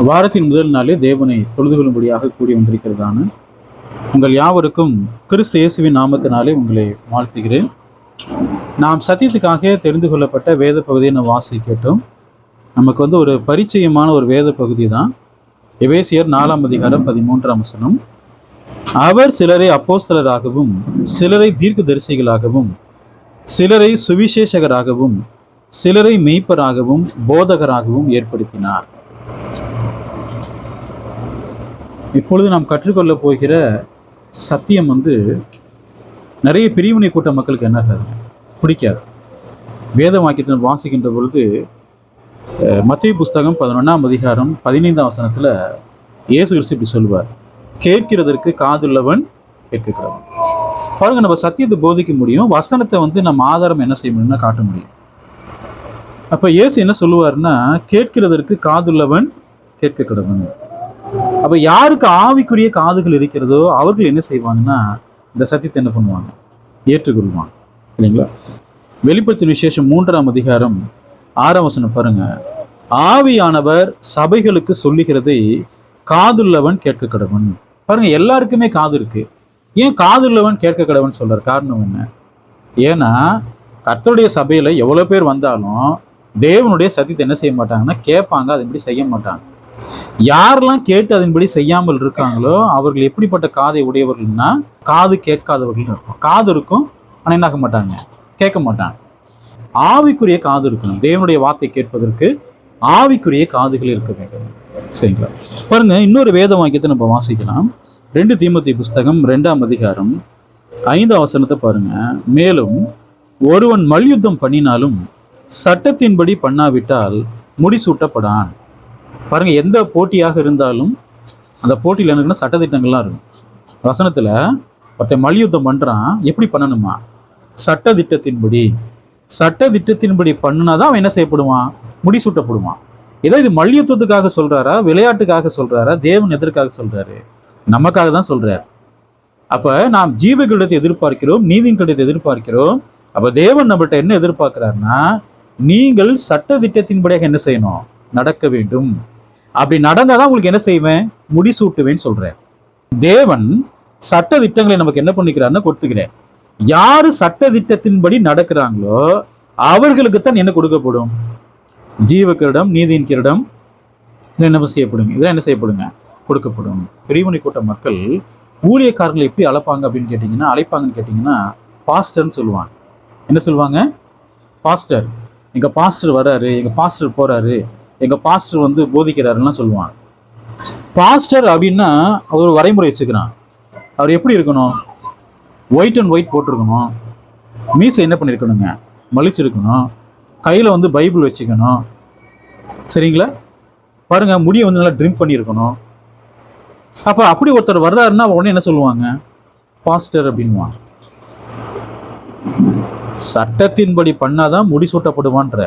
வாரத்தின் முதல் நாளே தேவனை தொழுது கொள்ளும்படியாக கூடி வந்திருக்கிறதான உங்கள் யாவருக்கும் கிறிஸ்து இயேசுவின் நாமத்தினாலே உங்களை வாழ்த்துகிறேன். நாம் சத்தியத்துக்காக தெரிந்து கொள்ளப்பட்ட வேத பகுதியை நாம் வாசிக்கட்டும். நமக்கு ஒரு பரிச்சயமான ஒரு வேத பகுதி தான் எபேசியர் 4ஆம் அதிகாரம் 13ஆம் வசனம். அவர் சிலரை அப்போஸ்தலராகவும் சிலரை தீர்க்கதரிசிகளாகவும் சிலரை சுவிசேஷகராகவும் சிலரை மெய்ப்பராகவும் போதகராகவும் ஏற்படுத்தினார். இப்பொழுது நாம் கற்றுக்கொள்ள போகிற சத்தியம் நிறைய பிரிவினை கூட்ட மக்களுக்கு என்ன பிடிக்காது. வேத வாக்கியத்தை வாசிக்கின்ற பொழுது மத்தேயு புஸ்தகம் 11ஆம் அதிகாரம் 15ஆம் வசனத்தில் இயேசு கிறிஸ்து இப்படி சொல்லுவார், கேட்கிறதற்கு காதுள்ளவன் கேட்கிறவன். பாருங்க, நம்ம சத்தியத்தை போதிக்க முடியும், வசனத்தை நம்ம ஆதாரம் என்ன செய்ய முடியும்னா காட்ட முடியும். அப்ப இயேசு என்ன சொல்லுவார்னா, கேட்கிறதற்கு காதுள்ளவன் கேட்கிறவன். அப்ப யாருக்கு ஆவிக்குரிய காதுகள் இருக்கிறதோ அவர்கள் என்ன செய்வாங்கன்னா இந்த சத்தியத்தை என்ன பண்ணுவாங்க, ஏற்றுக்கொள்வாங்க. இல்லைங்களா? வெளிப்படுத்தின விசேஷம் 3ஆம் அதிகாரம் 6ஆம் வசனம் பாருங்க, ஆவியானவர் சபைகளுக்கு சொல்லுகிறதை காதுள்ளவன் கேட்க கடவன். பாருங்க, எல்லாருக்குமே காது இருக்கு. ஏன் காதுள்ளவன் கேட்க கடவன் சொல்றார்? காரணம் என்ன? ஏன்னா கர்த்தருடைய சபையில எவ்வளவு பேர் வந்தாலும் தேவனுடைய சத்தியத்தை என்ன செய்ய மாட்டாங்கன்னா கேட்பாங்க, அதன்படி செய்ய மாட்டாங்க. யாரெல்லாம் கேட்டு அதன்படி செய்யாமல் இருக்காங்களோ அவர்கள் எப்படிப்பட்ட காதை உடையவர்கள்னா காது கேட்காதவர்கள் இருக்கும். காது இருக்கும் ஆனா என்ன ஆக மாட்டாங்க, கேட்க மாட்டாங்க. ஆவிக்குரிய காது இருக்கணும். தேவனுடைய வார்த்தை கேட்பதற்கு ஆவிக்குரிய காதுகள் இருக்க வேண்டும். சரிங்களா? பாருங்க, இன்னொரு வேத வாக்கியத்தை நம்ம வாசிக்கலாம். 2 தீமோத்தேயு புஸ்தகம் 2ஆம் அதிகாரம் 5ஆம் வசனத்தை பாருங்க. மேலும் ஒருவன் மல்யுத்தம் பண்ணினாலும் சட்டத்தின்படி பண்ணாவிட்டால் முடிசூட்டப்படான். பாருங்க, எந்த போட்டியாக இருந்தாலும் அந்த போட்டியில் என்னன்னா சட்டத்திட்டங்கள்லாம் இருக்கும். வசனத்துல ஒருத்தன் மல்யுத்தம் பண்றான், எப்படி பண்ணணுமா? சட்டத்திட்டத்தின்படி. சட்டத்திட்டத்தின்படி பண்ணுனாதான் அவன் என்ன செய்யப்படுவான், முடிசூட்டப்படுவான். ஏதோ இது மல்யுத்தத்துக்காக சொல்றாரா, விளையாட்டுக்காக சொல்றாரா? தேவன் எதற்காக சொல்றாரு? நமக்காக தான் சொல்றாரு. அப்ப நாம் ஜீவகளிடத்தை எதிர்பார்க்கிறோம், நீதியின் கிடைத்தை எதிர்பார்க்கிறோம். அப்ப தேவன் நம்மள்ட்ட என்ன எதிர்பார்க்கிறாருன்னா, நீங்கள் சட்டத்திட்டத்தின்படியாக என்ன செய்யணும், நடக்க வேண்டும். அப்படி நடந்தாதான் உங்களுக்கு என்ன செய்வேன், முடிசூட்டுவேன்னு சொல்றேன். தேவன் சட்ட திட்டங்களை நமக்கு என்ன பண்ணிக்கிறாருன்னு கொடுத்துக்கிறேன். யாரு சட்ட திட்டத்தின்படி நடக்கிறாங்களோ அவர்களுக்குத்தான் என்ன கொடுக்கப்படும், ஜீவ கிரீடம், நீதியின் கிரீடம் என்ன செய்யப்படுங்க, இதெல்லாம் என்ன செய்யப்படுங்க, கொடுக்கப்படும். பிரிவினை கூட்ட மக்கள் ஊழியக்காரர்களை எப்படி அழைப்பாங்க அப்படின்னு கேட்டீங்கன்னா, அழைப்பாங்கன்னு கேட்டீங்கன்னா பாஸ்டர்ன்னு சொல்லுவாங்க. என்ன சொல்லுவாங்க? பாஸ்டர். எங்க பாஸ்டர் வர்றாரு, எங்க பாஸ்டர் போறாரு, எங்க பாஸ்டர் போதிக்கிறாருலாம் சொல்லுவாங்க. பாஸ்டர் அப்படின்னா அவர் வரைமுறை வச்சுக்கிறான். அவர் எப்படி இருக்கணும், ஒயிட் அண்ட் ஒயிட் போட்டிருக்கணும், மீசை என்ன பண்ணிருக்கணுங்க, மலிச்சிருக்கணும், கையில பைபிள் வச்சுக்கணும். சரிங்களா? பாருங்க, முடியை நல்லா ட்ரிம் பண்ணியிருக்கணும். அப்ப அப்படி ஒருத்தர் வர்றாருன்னா உடனே என்ன சொல்லுவாங்க, பாஸ்டர் அப்படின்வாங்க. சட்டத்தின்படி பண்ணாதான் முடிசூட்டப்படுவான்ற.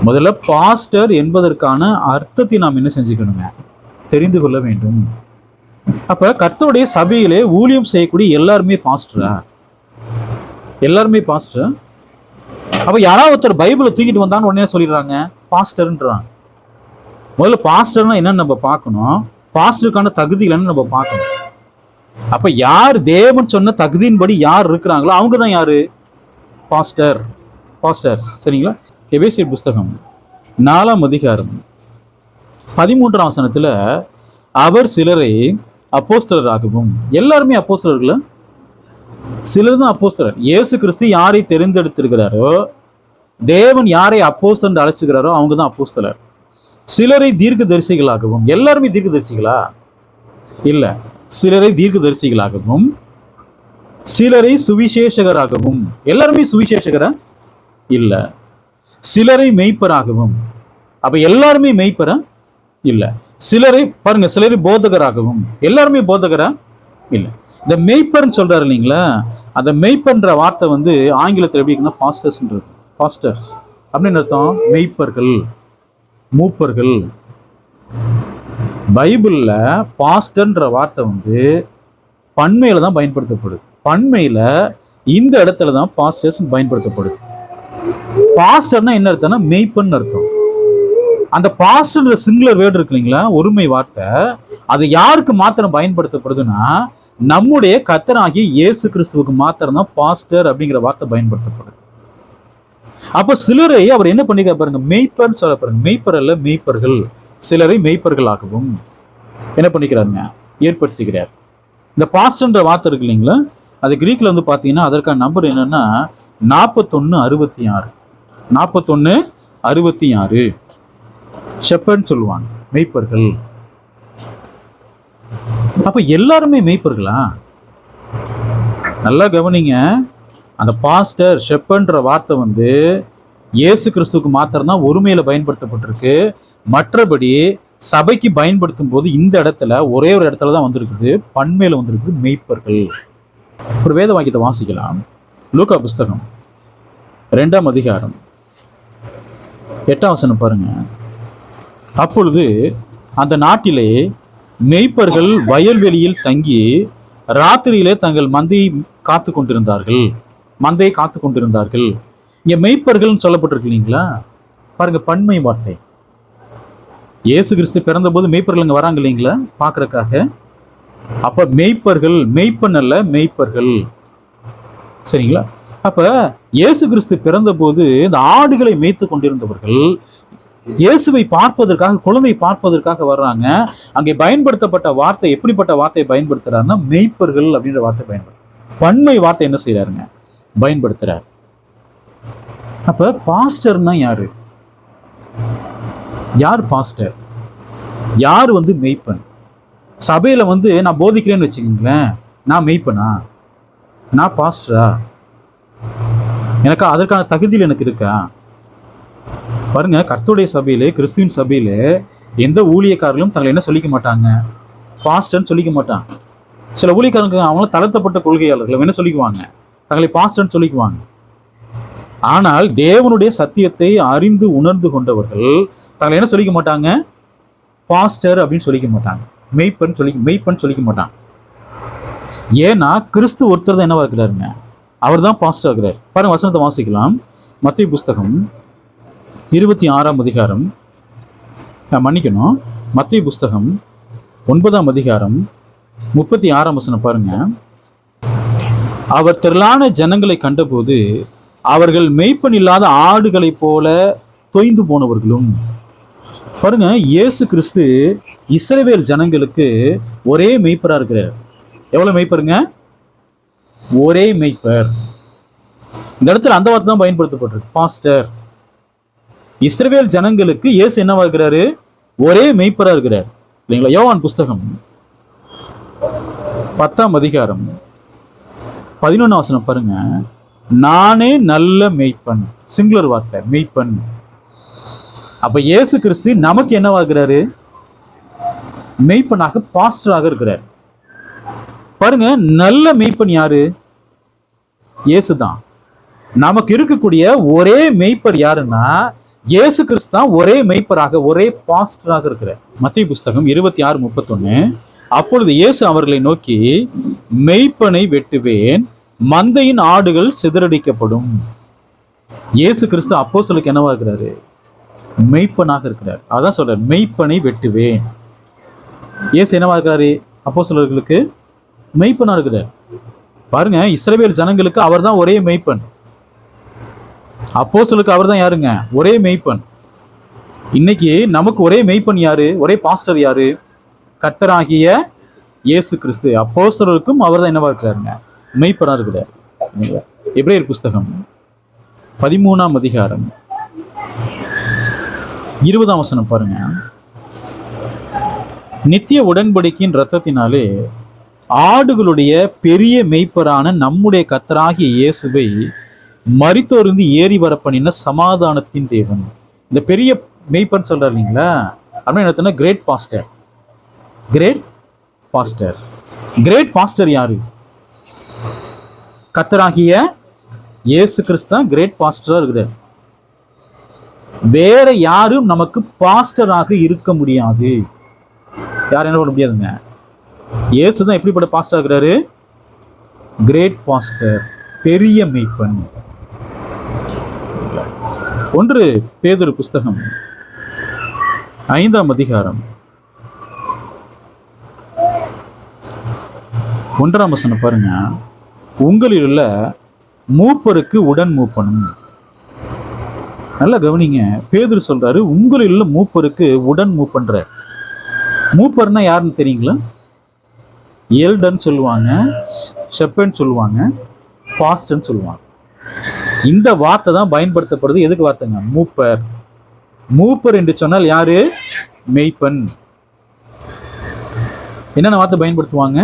முதல்ல பாஸ்டர் என்பதற்கான அர்த்தத்தை நாம் என்ன செஞ்சுக்கணுங்க, தெரிந்து கொள்ள வேண்டும். அப்ப கர்த்தருடைய சபையிலே ஊழியம் செய்யக்கூடிய எல்லாருமே பாஸ்டரா? எல்லாருமே பாஸ்டர். அப்ப யாராவது ஒருத்தர் பைபிளை தூக்கிட்டு வந்தான்னு உடனே சொல்லிடுறாங்க பாஸ்டர்ன்றாங்க. முதல்ல பாஸ்டர்னா என்னன்னு நம்ம பார்க்கணும், பாஸ்டருக்கான தகுதிகள்னு நம்ம பார்க்கணும். அப்ப யார் தேவன் சொன்ன தகுதியின்படி யார் இருக்கிறாங்களோ அவங்க தான் யாரு, பாஸ்டர், பாஸ்டர்ஸ். சரிங்களா? எபேசியர் புஸ்தகம் 4ஆம் அதிகாரம் 13ஆம் வசனத்துல அவர் சிலரை அப்போஸ்தலராகவும், எல்லாருமே அப்போஸ்தலர்கள, சிலர் தான் அப்போஸ்தலர். இயேசு கிறிஸ்து யாரை தெரிந்தெடுத்திருக்கிறாரோ, தேவன் யாரை அப்போஸ்தலர் அழைச்சுக்கிறாரோ அவங்க தான் அப்போஸ்தலர். சிலரை தீர்க்கதரிசிகளாகவும், எல்லாருமே தீர்க்கதரிசிகளா? இல்ல, சிலரை தீர்க்கதரிசிகளாகவும் சிலரை சுவிசேஷகராகவும், எல்லாருமே சுவிசேஷகரா? இல்ல. சிலரை மெய்ப்பராகவும், அப்ப எல்லாருமே மெய்ப்பரா? இல்ல. சிலரை பாருங்க, சிலரை போதகராகவும், எல்லாருமே போதகரா? இல்ல. இந்த மெய்ப்பர்ன்னு சொல்றாரு இல்லைங்களா, அந்த மெய்ப்பர்ன்ற வார்த்தை ஆங்கிலத்தில் எப்படி இருக்குன்னா பாஸ்டர்ஸ்ன்றது. பாஸ்டர்ஸ் அப்படின்னு அர்த்தம், மெய்ப்பர்கள், மூப்பர்கள். பைபிள்ல பாஸ்டர்ன்ற வார்த்தை பன்மையில தான் பயன்படுத்தப்படுது. பன்மையில இந்த இடத்துல தான் பாஸ்டர்ஸ் பயன்படுத்தப்படுது. பாஸ்டர்னா என்ன அர்த்தம்னா மெய்ப்பன் அர்த்தம். அந்த பாஸ்டர் சிங்குலர் வேர்டு இருக்கு இல்லைங்களா, ஒருமை வார்த்தை, அது யாருக்கு மாத்திரம் பயன்படுத்தப்படுதுன்னா நம்முடைய கர்த்தராகிய இயேசு கிறிஸ்துவுக்கு மாத்திரம் தான் பாஸ்டர் அப்படிங்கிற வார்த்தை பயன்படுத்தப்படுது. அப்ப சிலரை அவர் என்ன பண்ணிக்க பாருங்க, மெய்ப்பர் சொல்ல பாருங்க, மெய்ப்பர் அல்ல மெய்ப்பர்கள், சிலரை மெய்ப்பர்களாகவும் என்ன பண்ணிக்கிறாருங்க, ஏற்படுத்திக்கிறார். இந்த பாஸ்டர்ன்ற வார்த்தை இருக்கு இல்லைங்களா, அது கிரீக்ல வந்து பாத்தீங்கன்னா அதற்கான நம்பர் என்னன்னா 4166. 4166 ஷெப்பர்ட்னு சொல்லுவாங்க, மெய்ப்பர்கள். அப்ப எல்லாருமே மெய்ப்பர்களா? நல்லா கவனிங்க. அந்த பாஸ்டர் ஷெப்பர்ட்ன்ற வார்த்தை வந்து இயேசு கிறிஸ்துவுக்கு மாத்திரம் தான் ஒருமையில பயன்படுத்தப்பட்டிருக்கு. மற்றபடி சபைக்கு பயன்படுத்தும் போது இந்த இடத்துல ஒரே ஒரு இடத்துல தான் வந்திருக்குது, பன்மையில வந்திருக்குது, மெய்ப்பர்கள். ஒரு வேத வாக்கியத்தை வாசிக்கலாம். லூக்கா புஸ்தகம் 2ஆம் அதிகாரம் 8ஆம் வசனம் பாருங்க. அப்பொழுது அந்த நாட்டிலே மெய்ப்பர்கள் வயல்வெளியில் தங்கி ராத்திரியிலே தங்கள் மந்தையை காத்து கொண்டிருந்தார்கள். மந்தையை காத்து கொண்டிருந்தார்கள். இங்க மெய்ப்பர்கள் சொல்லப்பட்டிருக்கு இல்லைங்களா, பாருங்க, பன்மை வார்த்தை. இயேசு கிறிஸ்து பிறந்த போது மெய்ப்பர்கள் அங்க வராங்க இல்லைங்களா பாக்குறதுக்காக. அப்ப மெய்ப்பர்கள், மெய்ப்பன் அல்ல மெய்ப்பர்கள், சரிங்களா? அப்ப இயேசு கிறிஸ்து பிறந்த போது இந்த ஆடுகளை மேய்த்து கொண்டிருந்தவர்கள் இயேசுவை பார்ப்பதற்காக, குழந்தை பார்ப்பதற்காக வர்றாங்க. அங்கே பயன்படுத்தப்பட்ட வார்த்தை எப்படிப்பட்ட வார்த்தையை பயன்படுத்துறாருன்னா மெய்ப்பர்கள் அப்படின்ற வார்த்தை பயன்படுத்த, பன்மை வார்த்தை என்ன செய்யறாருங்க, பயன்படுத்துறார். அப்ப பாஸ்டர்னா யாரு? யார் பாஸ்டர்? யார் வந்து மெய்ப்பன்? சபையில வந்து நான் போதிக்கிறேன்னு வச்சுக்கீங்களேன், நான் மெய்ப்பனா? நான் பாஸ்டரா? எனக்கு அதற்கான தகுதியில் எனக்கு இருக்கா? பாருங்க, கர்த்தருடைய சபையிலே, கிறிஸ்துவின் சபையிலே எந்த ஊழியக்காரர்களும் தங்களை என்ன சொல்லிக்க மாட்டாங்க, பாஸ்டர்ன்னு சொல்லிக்க மாட்டாங்க. சில ஊழியக்காரங்க அவங்களும் தளர்த்தப்பட்ட கொள்கையாளர்கள் என்ன சொல்லிக்குவாங்க, தங்களை பாஸ்டர்ன்னு சொல்லிக்குவாங்க. ஆனால் தேவனுடைய சத்தியத்தை அறிந்து உணர்ந்து கொண்டவர்கள் தங்களை என்ன சொல்லிக்க மாட்டாங்க, பாஸ்டர் அப்படின்னு சொல்லிக்க மாட்டாங்க, மெய்ப்பன் சொல்லிக்க மாட்டாங்க. ஏன்னா கிறிஸ்து ஒருத்தர் தான் என்னவா இருக்கிறாருங்க, அவர் தான் பாஸ்டர் இருக்கிறார். பாருங்க, வசனத்தை வாசிக்கலாம். மத்தேயு புஸ்தகம் 26ஆம் அதிகாரம், மன்னிக்கணும், மத்தேயு புஸ்தகம் 9ஆம் அதிகாரம் 36ஆம் வசனம் பாருங்க. அவர் திரளான ஜனங்களை கண்டபோது அவர்கள் மெய்ப்பன் இல்லாத ஆடுகளைப் போல தொய்ந்து போனவர்களும். பாருங்க, இயேசு கிறிஸ்து இஸ்ரவேல் ஜனங்களுக்கு ஒரே மெய்ப்பரா இருக்கிறார். எவ்வளவு மெய்ப்பருங்க? ஒரே மெய்ப்பர். இந்த இடத்துல அந்த வார்த்தை தான் பயன்படுத்தப்பட்டிருக்கு, பாஸ்டர். இஸ்ரவேல் ஜனங்களுக்கு இயேசு என்னவா இருக்கிறாரு? ஒரே மெய்ப்பரா இருக்கிறார் இல்லைங்களா? யோவான் புஸ்தகம் 10ஆம் அதிகாரம் 11ஆம் வசனம் பாருங்க. நானே நல்ல மெய்ப்பன், சிங்குலர் வார்த்தை, மெய்ப்பன். அப்ப இயேசு கிறிஸ்து நமக்கு என்னவாகிறாரு? மெய்ப்பனாக, பாஸ்டராக இருக்கிறார். பாருங்க, நல்ல மெய்ப்பன் யாரு? இயேசு தான். நமக்கு இருக்கக்கூடிய ஒரே மெய்ப்பர் யாருன்னா இயேசு கிறிஸ்து தான் ஒரே மெய்ப்பராக, ஒரே பாஸ்டராக இருக்கிறார். மத்தேயு புஸ்தகம் 26:31. அப்பொழுது இயேசு அவர்களை நோக்கி, மெய்ப்பனை வெட்டுவேன், மந்தையின் ஆடுகள் சிதறடிக்கப்படும். இயேசு கிறிஸ்து அப்போஸ்தலருக்கு என்னவா இருக்கிறாரு? மெய்ப்பனாக இருக்கிறார். அதான் சொல்றார், மெய்ப்பனை வெட்டுவேன். இயேசு என்னவா இருக்கிறாரு? அப்போஸ்தலர்களுக்கு மெய்ப்பனா இருக்கிறார். பாருங்க, இஸ்ரவேல் ஜனங்களுக்கு அவர் தான் ஒரே மெய்ப்பன். அப்போஸ்தலருக்கு அவர் தான் யாருங்க? ஒரே மெய்ப்பன். இன்னைக்கு நமக்கு ஒரே மெய்ப்பன் யாரு? ஒரே பாஸ்டர் யாரு? கர்த்தராகிய இயேசு கிறிஸ்து. அப்போஸ்தலருக்கும் அவர் தான் என்னவா இருக்கிறாருங்க? மெய்ப்பனா இருக்கிறார். எபிரேயர் புஸ்தகம் 13ஆம் அதிகாரம் 20ஆம் வசனம் பாருங்க. நித்திய உடன்படிக்கையின் இரத்தத்தினாலே ஆடுகளுடைய பெரிய மெய்ப்பரான நம்முடைய கர்த்தராகிய இயேசுவை மரித்தோரிலிருந்து ஏறி வர பண்ணின சமாதானத்தின் தேவன். இந்த பெரிய மெய்ப்பன் சொல்றாரு இல்லைங்களா, அப்படின்னு great pastor. Great pastor. Great pastor யாரு? கர்த்தராகிய இயேசு கிறிஸ்து தான் கிரேட் பாஸ்டரா இருக்கிறார். வேற யாரும் நமக்கு பாஸ்டராக இருக்க முடியாது. யாரும் என்ன பண்ண முடியாதுங்க. இயேசு தான் எப்படிப்பட்ட பாஸ்டர் இருக்கிறாரு? கிரேட் பாஸ்டர், பெரிய மெய்ப்பன். 1 பேதுரு புஸ்தகம் 5ஆம் அதிகாரம் 1ஆம் வசனம் பாருங்க. உங்களில் உள்ள மூப்பருக்கு உடன் மூப்பனும். நல்லா கவனிங்க. பேதுரு சொல்றாரு உங்களில் உள்ள மூப்பருக்கு உடன் மூப்பன்ற. மூப்பர்னா யாருன்னு தெரியுங்களா? எல்டர்ன்னு சொல்லுவாங்க, ஷெப்பர்ட்னு சொல்லுவாங்க, பாஸ்டர்னு சொல்லுவாங்க. இந்த வார்த்தை தான் பயன்படுத்தப்படுது. எதுக்கு வார்த்தைங்க? மூப்பர். மூப்பர் என்று சொன்னால் யாரு? மெய்ப்பன். என்னென்ன வார்த்தை பயன்படுத்துவாங்க?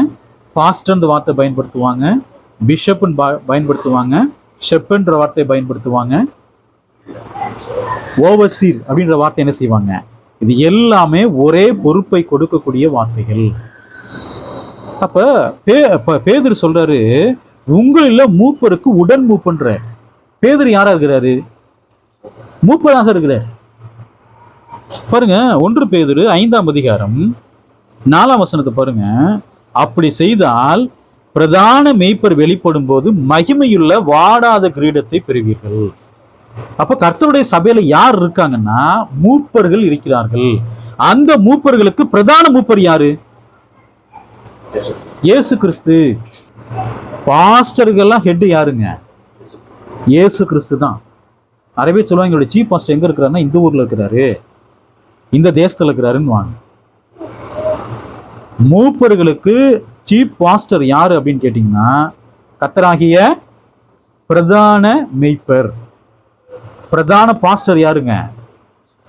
பாஸ்டர் வார்த்தை பயன்படுத்துவாங்க, பிஷப்னு பயன்படுத்துவாங்க, ஷெப்பர்ன்ற வார்த்தையை பயன்படுத்துவாங்க, ஓவர்சீர் அப்படின்ற வார்த்தை என்ன செய்வாங்க? இது எல்லாமே ஒரே பொறுப்பை கொடுக்கக்கூடிய வார்த்தைகள். அப்ப பேதுரு சொல்றாரு உங்களில் மூப்பருக்கு உடன் மூப்பன்ற. பேதுரு யாரா இருக்கிறாரு? மூப்பராக இருக்கிறார். பாருங்க 1 பேதுரு 5ஆம் அதிகாரம் 4ஆம் வசனத்தை பாருங்க. அப்படி செய்தால் பிரதான மேய்ப்பர் வெளிப்படும் போது மகிமையுள்ள வாடாத கிரீடத்தை பெறுவீர்கள். அப்ப கர்த்தருடைய சபையில யார் இருக்காங்கன்னா மூப்பர்கள் இருக்கிறார்கள். அந்த மூப்பர்களுக்கு பிரதான மூப்பர் யாரு? இயேசு கிறிஸ்து. பாஸ்டர்கள்லாம் ஹெட் யாருங்க? இயேசு கிறிஸ்து தான். நிறைய பேர் சொல்லுவாங்க என்னோட சீஃப் பாஸ்டர் எங்க இருக்கிறாருன்னா இந்த ஊர்ல இருக்கிறாரு, இந்த தேசத்துல இருக்கிறாருன்னு வாங்க. மூப்பர்களுக்கு சீஃப் பாஸ்டர் யாரு அப்படின்னு கேட்டீங்கன்னா கர்த்தராகிய பிரதான மெய்ப்பர். பிரதான பாஸ்டர் யாருங்க?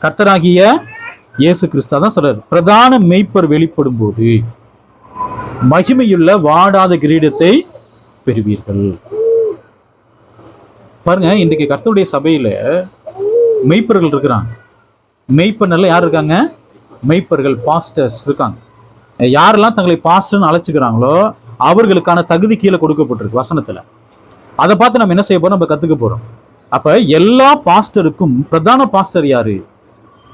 கர்த்தராகிய இயேசு கிறிஸ்து. தான் சொல்றாரு பிரதான மெய்ப்பர் வெளிப்படும் போது மகிமையுள்ள வாடாத கிரீடத்தை பெறுவீர்கள். பாருங்க இன்றைக்கு கர்த்தருடைய சபையில மெய்ப்பர்கள் இருக்கிறாங்க. மெய்ப்பர்ல யார் இருக்காங்க? மெய்ப்பர்கள், பாஸ்டர்ஸ் இருக்காங்க. யாரெல்லாம் தங்களை பாஸ்டர்னு அழைச்சுக்கிறாங்களோ அவர்களுக்கான தகுதி கீழே கொடுக்கப்பட்டிருக்கு வசனத்துல. அதை பார்த்து நம்ம என்ன செய்ய போறோம்? நம்ம கத்துக்க போறோம். அப்ப எல்லா பாஸ்டருக்கும் பிரதான பாஸ்டர் யாரு?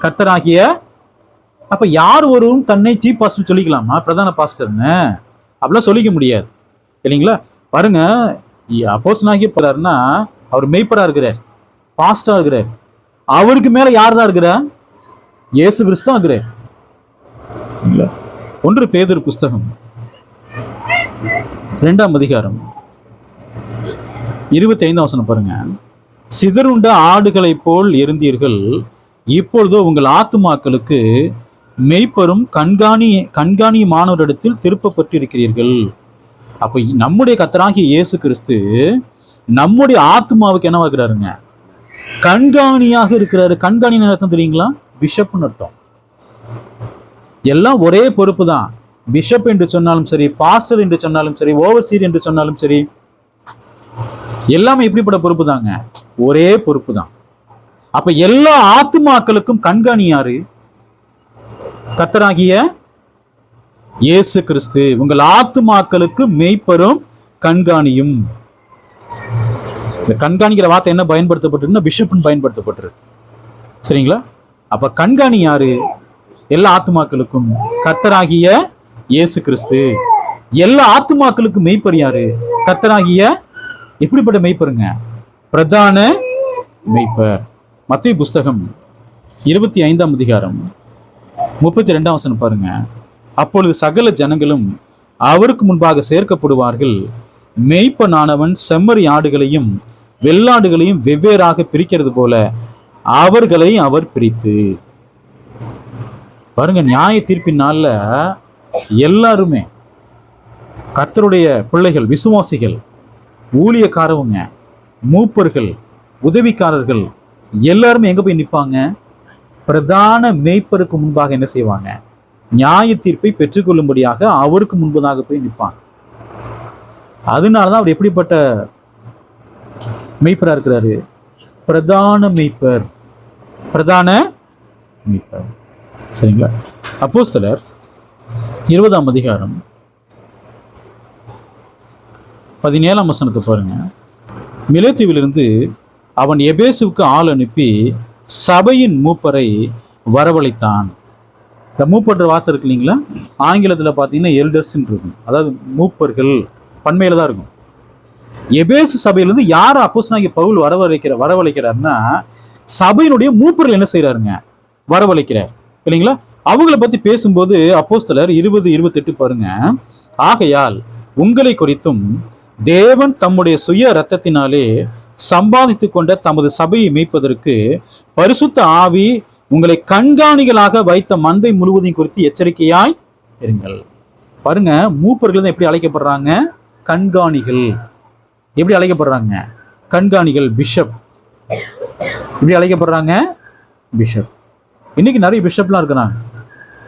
கர்த்தராகிய. அப்ப யார் ஒருவரும் தன்னை சீஃப் பாஸ்டர் சொல்லிக்கலாமா பிரதான பாஸ்டர்னு? அப்படிலாம் சொல்லிக்க முடியாது இல்லைங்களா? பாருங்க அப்போஸ்தலனாகிய போறாருன்னா அவர் மெய்ப்பரா இருக்கிறார், பாஸ்டரா இருக்கிறார். அவருக்கு மேல யார் தான் இருக்கிறார்? இயேசு கிறிஸ்து தான் இருக்கிறார். 1 பேதுரு புஸ்தகம் 2ஆம் அதிகாரம் 25ஆம் வசனம் பாருங்க. சிதறுண்ட ஆடுகளைப் போல் இருந்தீர்கள், இப்பொழுதோ உங்கள் ஆத்துமாக்களுக்கு மெய்ப்பரும் கண்காணியுமானவரிடத்தில் திருப்பப்பட்டிருக்கிறீர்கள். அப்ப நம்முடைய கர்த்தராகிய இயேசு கிறிஸ்து நம்முடைய ஆத்மாவுக்கு என்னவா இருக்கிறாருங்க? கண்காணியாக இருக்கிறாரு. கண்காணி அர்த்தம் தெரியுங்களா? பிஷப்னு அர்த்தம். எல்லாம் ஒரே பொறுப்பு தான். பிஷப் என்று சொன்னாலும் சரி, பாஸ்டர் என்று சொன்னாலும் சரி, ஓவர்சீர் என்று சொன்னாலும் சரி, எல்லாமே எப்படிப்பட்ட பொறுப்பு தாங்க? ஒரே பொறுப்பு தான். அப்ப எல்லா ஆத்துமாக்களுக்கும் கண்காணி யாரு? கர்த்தராகிய இயேசு கிறிஸ்து. உங்கள் ஆத்துமாக்களுக்கு மெய்ப்பரும் கண்காணியும். இந்த கண்காணிக்கிற வார்த்தை என்ன பயன்படுத்தப்பட்டிருக்குன்னா பிஷப்னு பயன்படுத்தப்பட்டிருக்கு. சரிங்களா? அப்ப கண்காணி யாரு? எல்லா ஆத்துமாக்களுக்கும் கர்த்தராகிய இயேசு கிறிஸ்து. எல்லா ஆத்துமாக்களுக்கும் மெய்ப்பர் யாரு? கர்த்தராகிய. எப்படிப்பட்ட மெய்ப்பருங்க? பிரதான மெய்ப்பர். மத்தேயு புஸ்தகம் 25ஆம் அதிகாரம் 32ஆம் வசனம் பாருங்க. அப்பொழுது சகல ஜனங்களும் அவருக்கு முன்பாக சேர்க்கப்படுவார்கள். மெய்ப்பனானவன் செம்மறி ஆடுகளையும் வெள்ளாடுகளையும் வெவ்வேறாக பிரிக்கிறது போல அவர்களை அவர் பிரித்து. பாருங்க, நியாய தீர்ப்பின் நாள்ல எல்லாருமே கர்த்தருடைய பிள்ளைகள், விசுவாசிகள், ஊழியக்காரவங்க, மூப்பர்கள், உதவிக்காரர்கள் எல்லாருமே எங்க போய் நிற்பாங்க? பிரதான மேய்ப்பருக்கு முன்பாக என்ன செய்வாங்க? நியாய தீர்ப்பை பெற்றுக்கொள்ளும்படியாக அவருக்கு முன்பதாக போய் நிற்பாங்க. அதனாலதான் அவர் எப்படிப்பட்ட மெய்ப்பரா இருக்கிறாரு? பிரதான மெய்ப்பர். பிரதான மெய்ப்பர். சரிங்களா? அப்போஸ்தலர் 20ஆம் அதிகாரம் 17ஆம் வசனத்தை பாருங்க. மிலேத்துவிலிருந்து அவன் எபேசுவுக்கு ஆள் அனுப்பி சபையின் மூப்பரை வரவழைத்தான். இந்த மூப்பர்ன்ற வார்த்தை இருக்கு இல்லைங்களா? ஆங்கிலத்தில் பார்த்தீங்கன்னா எல்டர்ஸ்ன்னு இருக்கும். அதாவது மூப்பர்கள் பன்மையில தான் இருக்கும். எபேசு சபையிலிருந்து யார் அப்போஸ்தலனாகிய பவுல் வரவழைக்கிறாருன்னா சபையினுடைய மூப்பர்கள் என்ன செய்யறாருங்க? வரவழைக்கிறார். இல்லைங்களா? அவங்கள பத்தி பேசும்போது அப்போஸ்தலர் 20:28 பாருங்க. ஆகையால் உங்களை குறித்தும் தேவன் தம்முடைய சுய இரத்தத்தினாலே சம்பாதித்து கொண்ட தமது சபையை மீட்பதற்கு பரிசுத்த ஆவி உங்களை கண்காணிகளாக வைத்த மந்தை முழுவதையும் குறித்து எச்சரிக்கையாய் இருங்கள். பாருங்க, மூப்பர்கள் எப்படி அழைக்கப்படுறாங்க? கண்காணிகள். எப்படி அழைக்கப்படுறாங்க? கண்காணிகள், பிஷப். எப்படி அழைக்கப்படுறாங்க? பிஷப். இன்னைக்கு நிறைய பிஷப்லாம் இருக்கிறாங்க.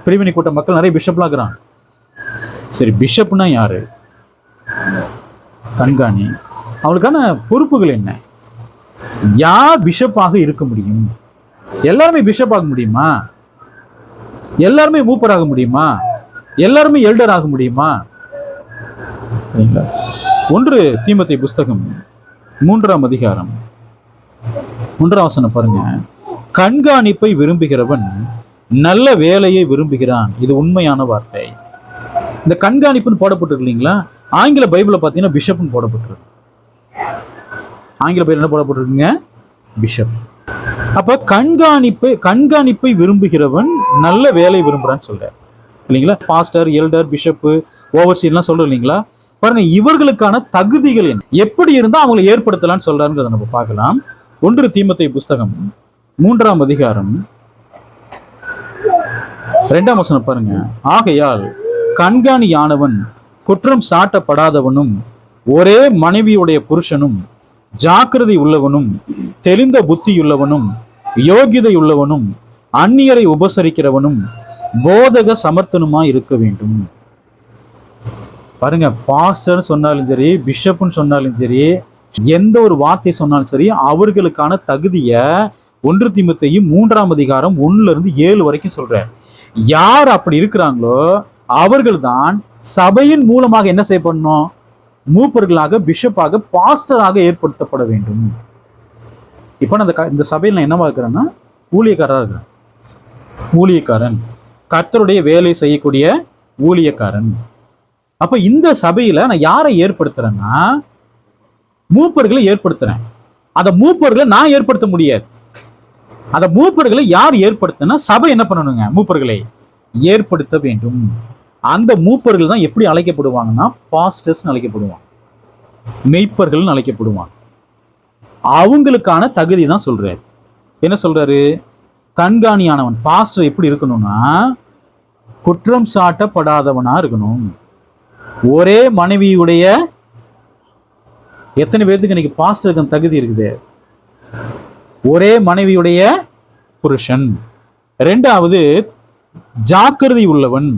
பிரிவினை கூட்ட மக்கள் நிறைய பிஷப்லாம் இருக்கிறாங்க. சரி, பிஷப்னா யாரு? கண்காணி. அவங்களுக்கான பொறுப்புகள் என்ன? யார் பிஷப்பாக இருக்க முடியும்? எல்லாருமே பிஷப் ஆக முடியுமா? எல்லாருமே மூப்பராக முடியுமா? எல்லாருமே எல்டர் ஆக முடியுமா? 1 தீமோத்தேயு புஸ்தகம் 3ஆம் அதிகாரம் 1ஆம் வசனம் பாருங்க. கண்காணிப்பை விரும்புகிறவன் நல்ல வேலையை விரும்புகிறான். இது உண்மையான வார்த்தை. இந்த கண்காணிப்புன்னு போடப்பட்டிருக்கு இல்லைங்களா? ஆங்கில பைபிளை பார்த்தீங்கன்னா பிஷப்னு போடப்பட்டிருக்கு. ஆங்கில பைபிள் என்ன போடப்பட்டிருக்குங்க? பிஷப். அப்ப கண்காணிப்பை விரும்புகிறவன் நல்ல வேலை விரும்புறான்னு சொல்றாரு இல்லைங்களா? பாஸ்டர், எல்டர், பிஷப்பு, ஓவர்சீர்லாம் சொல்றோம் இல்லைங்களா? பாருங்க, இவர்களுக்கான தகுதிகள் என்ன, எப்படி இருந்தா அவங்களை ஏற்படுத்தலாம்னு சொல்றாருங்கிறத நம்ம பார்க்கலாம். 1 தீமோத்தேயு புஸ்தகம் 3ஆம் அதிகாரம் 2ஆம் வசனம் பாருங்க. ஆகையால் கண்காணியானவன் குற்றம் சாட்டப்படாதவனும் ஒரே மனைவியுடைய புருஷனும் ஜாக்கிரதை உள்ளவனும் தெளிந்த புத்தியுள்ளவனும் யோகிதை உள்ளவனும் அந்நியரை உபசரிக்கிறவனும் போதக சமர்த்தனுமா இருக்க வேண்டும். பாருங்க, பாஸ்டர் சொன்னாலும் சரி, பிஷப்னு சொன்னாலும் சரி, எந்த ஒரு வார்த்தை சொன்னாலும் சரி, அவர்களுக்கான தகுதியை 1 தீமோத்தேயு 3ஆம் அதிகாரம் 1-7 வரைக்கும் சொல்றார். யார் அப்படி இருக்கிறாங்களோ அவர்கள் தான் சபையின் மூலமாக என்ன செய்யப்படணும்? மூப்பர்களாக, பிஷப்பாக, பாஸ்டராக ஏற்படுத்தப்பட வேண்டும். இப்போ நான் இந்த சபையில் நான் என்னவா இருக்கிறேன்னா ஊழியக்காரராக இருக்கிறேன். ஊழியக்காரன், கர்த்தருடைய வேலை செய்யக்கூடிய ஊழியக்காரன். அப்ப இந்த சபையில நான் யாரை ஏற்படுத்துறேன்னா மூப்பர்களை ஏற்படுத்துறேன். அந்த மூப்பர்களை நான் ஏற்படுத்த முடியாது. அந்த மூப்பர்களை யார் ஏற்படுத்தினா சபை என்ன பண்ணணுங்க? மூப்பர்களை ஏற்படுத்த வேண்டும். அந்த மூப்பர்கள் தான் எப்படி அழைக்கப்படுவாங்கன்னா பாஸ்டர்ஸ் அழைக்கப்படுவாங்க, மெய்ப்பர்கள் அழைக்கப்படுவாங்க. அவங்களுக்கான தகுதி தான் சொல்றாரு. என்ன சொல்றாரு? கண்காணியானவன், பாஸ்டர் எப்படி இருக்கணும்னா குற்றம் சாட்டப்படாதவனா இருக்கணும். ஒரே மனைவியுடைய, எத்தனை பேருக்கு இன்னைக்கு பாஸ்டருக்கு தகுதி இருக்குது? ஒரே மனைவியுடைய புருஷன். 2வது ஜாக்கிரதை உள்ளவன்.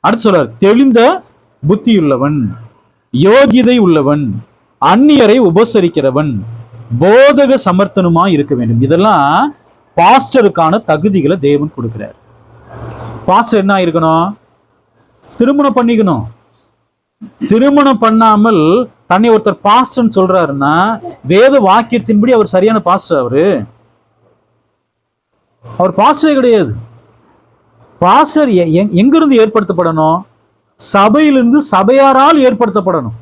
அடுத்து சொல்றார் தெளிந்த புத்தியுள்ளவன், யோகிதை உள்ளவன், அந்நியரை உபசரிக்கிறவன், போதக சமர்த்தனுமா இருக்க வேண்டும். இதெல்லாம் பாஸ்டருக்கான தகுதிகளை தேவன் கொடுக்கிறார். பாஸ்டர் என்ன இருக்கணும்? திருமணம் பண்ணிக்கணும். திருமணம் பண்ணாமல் தன்னை ஒருத்தர் பாஸ்டர் சொல்றாருன்னா வேத வாக்கியத்தின்படி அவர் சரியான பாஸ்டர்? அவர் பாஸ்டரே கிடையாது. பாஸ்டர் எங்கிருந்து ஏற்படுத்தப்படணும்? சபையிலிருந்து, சபையாரால் ஏற்படுத்தப்படணும்.